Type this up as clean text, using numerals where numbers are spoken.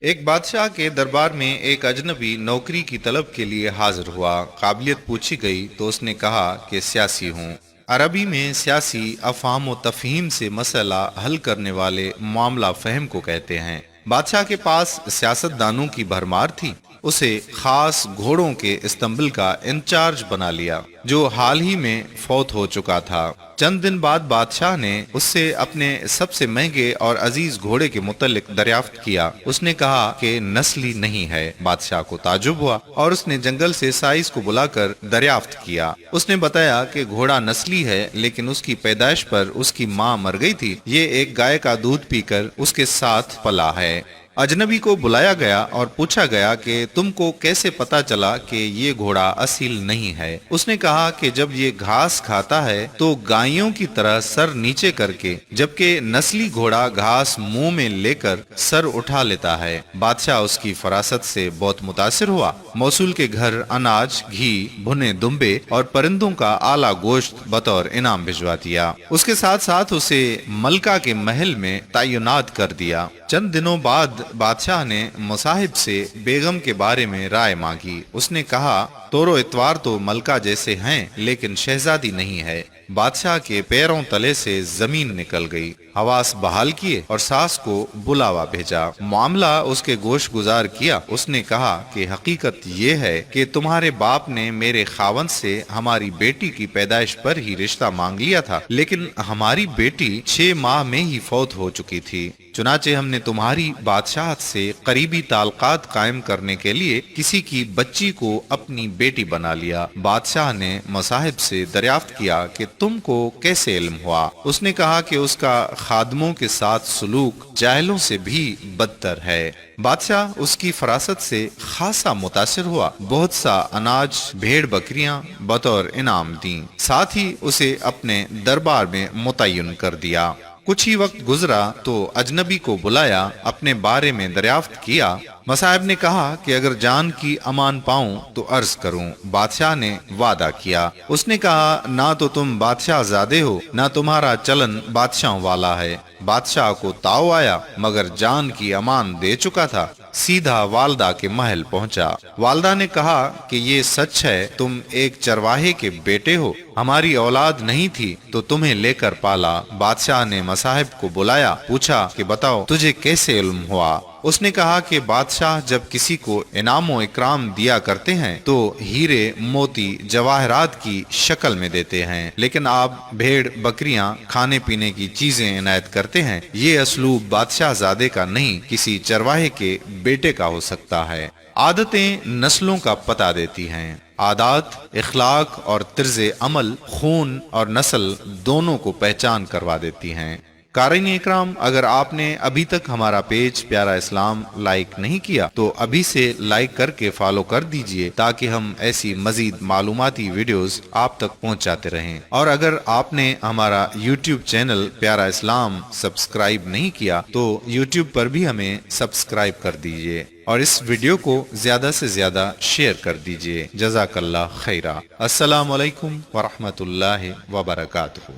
ایک بادشاہ کے دربار میں ایک اجنبی نوکری کی طلب کے لیے حاضر ہوا۔ قابلیت پوچھی گئی تو اس نے کہا کہ سیاسی ہوں۔ عربی میں سیاسی افہام و تفہیم سے مسئلہ حل کرنے والے معاملہ فہم کو کہتے ہیں۔ بادشاہ کے پاس سیاست دانوں کی بھرمار تھی۔ اسے خاص گھوڑوں کے استنبل کا انچارج بنا لیا، جو حال ہی میں فوت ہو چکا تھا۔ چند دن بعد بادشاہ نے اس سے اپنے سب سے مہنگے اور عزیز گھوڑے کے متعلق دریافت کیا۔ اس نے کہا کہ نسلی نہیں ہے۔ بادشاہ کو تعجب ہوا اور اس نے جنگل سے سائز کو بلا کر دریافت کیا۔ اس نے بتایا کہ گھوڑا نسلی ہے، لیکن اس کی پیدائش پر اس کی ماں مر گئی تھی۔ یہ ایک گائے کا دودھ پی کر اس کے ساتھ پلا ہے۔ اجنبی کو بلایا گیا اور پوچھا گیا کہ تم کو کیسے پتا چلا کہ یہ گھوڑا اصیل نہیں ہے؟ اس نے کہا کہ جب یہ گھاس کھاتا ہے تو گائیوں کی طرح سر نیچے کر کے، جبکہ نسلی گھوڑا گھاس منہ میں لے کر سر اٹھا لیتا ہے۔ بادشاہ اس کی فراست سے بہت متاثر ہوا۔ موصول کے گھر اناج، گھی، بھنے دمبے اور پرندوں کا اعلیٰ گوشت بطور انعام بھجوا دیا۔ اس کے ساتھ ساتھ اسے ملکہ کے محل میں تعینات کر دیا۔ چند دنوں بعد بادشاہ نے مصاحب سے بیگم کے بارے میں رائے مانگی۔ اس نے کہا طور و اتوار تو ملکہ جیسے ہیں، لیکن شہزادی نہیں ہے۔ بادشاہ کے پیروں تلے سے زمین نکل گئی۔ حواس بحال کیے اور ساس کو بلاوا بھیجا۔ معاملہ اس کے گوش گزار کیا۔ اس نے کہا کہ حقیقت یہ ہے کہ تمہارے باپ نے میرے خاوند سے ہماری بیٹی کی پیدائش پر ہی رشتہ مانگ لیا تھا، لیکن ہماری بیٹی 6 ماہ میں ہی فوت ہو چکی تھی۔ چنانچہ ہم نے تمہاری بادشاہت سے قریبی تعلقات قائم کرنے کے لیے کسی کی بچی کو اپنی بیٹی بنا لیا۔ بادشاہ نے مصاحب سے دریافت کیا کہ تم کو کیسے علم ہوا؟ اس نے کہا کہ اس کا خادموں کے ساتھ سلوک جاہلوں سے بھی بدتر ہے۔ بادشاہ اس کی فراست سے خاصا متاثر ہوا۔ بہت سا اناج، بھیڑ بکریاں بطور انعام دیں، ساتھ ہی اسے اپنے دربار میں متعین کر دیا۔ کچھ ہی وقت گزرا تو اجنبی کو بلایا، اپنے بارے میں دریافت کیا۔ مصاحب نے کہا کہ اگر جان کی امان پاؤں تو عرض کروں۔ بادشاہ نے وعدہ کیا۔ اس نے کہا نہ تو تم بادشاہ زادے ہو، نہ تمہارا چلن بادشاہ والا ہے۔ بادشاہ کو تاؤ آیا، مگر جان کی امان دے چکا تھا۔ سیدھا والدہ کے محل پہنچا۔ والدہ نے کہا کہ یہ سچ ہے، تم ایک چرواہے کے بیٹے ہو، ہماری اولاد نہیں تھی تو تمہیں لے کر پالا۔ بادشاہ نے مصاحب کو بلایا، پوچھا کہ بتاؤ تجھے کیسے علم ہوا؟ اس نے کہا کہ بادشاہ جب کسی کو انعام و اکرام دیا کرتے ہیں تو ہیرے، موتی، جواہرات کی شکل میں دیتے ہیں، لیکن آپ بھیڑ بکریاں، کھانے پینے کی چیزیں عنایت کرتے ہیں۔ یہ اسلوب بادشاہ زادے کا نہیں، کسی چرواہے کے بیٹے کا ہو سکتا ہے۔ عادتیں نسلوں کا پتہ دیتی ہیں۔ عادات، اخلاق اور طرز عمل خون اور نسل دونوں کو پہچان کروا دیتی ہیں۔ قارئین اکرام، اگر آپ نے ابھی تک ہمارا پیج پیارا اسلام لائک نہیں کیا تو ابھی سے لائک کر کے فالو کر دیجئے، تاکہ ہم ایسی مزید معلوماتی ویڈیوز آپ تک پہنچاتے رہیں۔ اور اگر آپ نے ہمارا یوٹیوب چینل پیارا اسلام سبسکرائب نہیں کیا تو یوٹیوب پر بھی ہمیں سبسکرائب کر دیجئے اور اس ویڈیو کو زیادہ سے زیادہ شیئر کر دیجئے۔ جزاک اللہ خیرہ۔ السلام علیکم ورحمۃ اللہ وبرکاتہ۔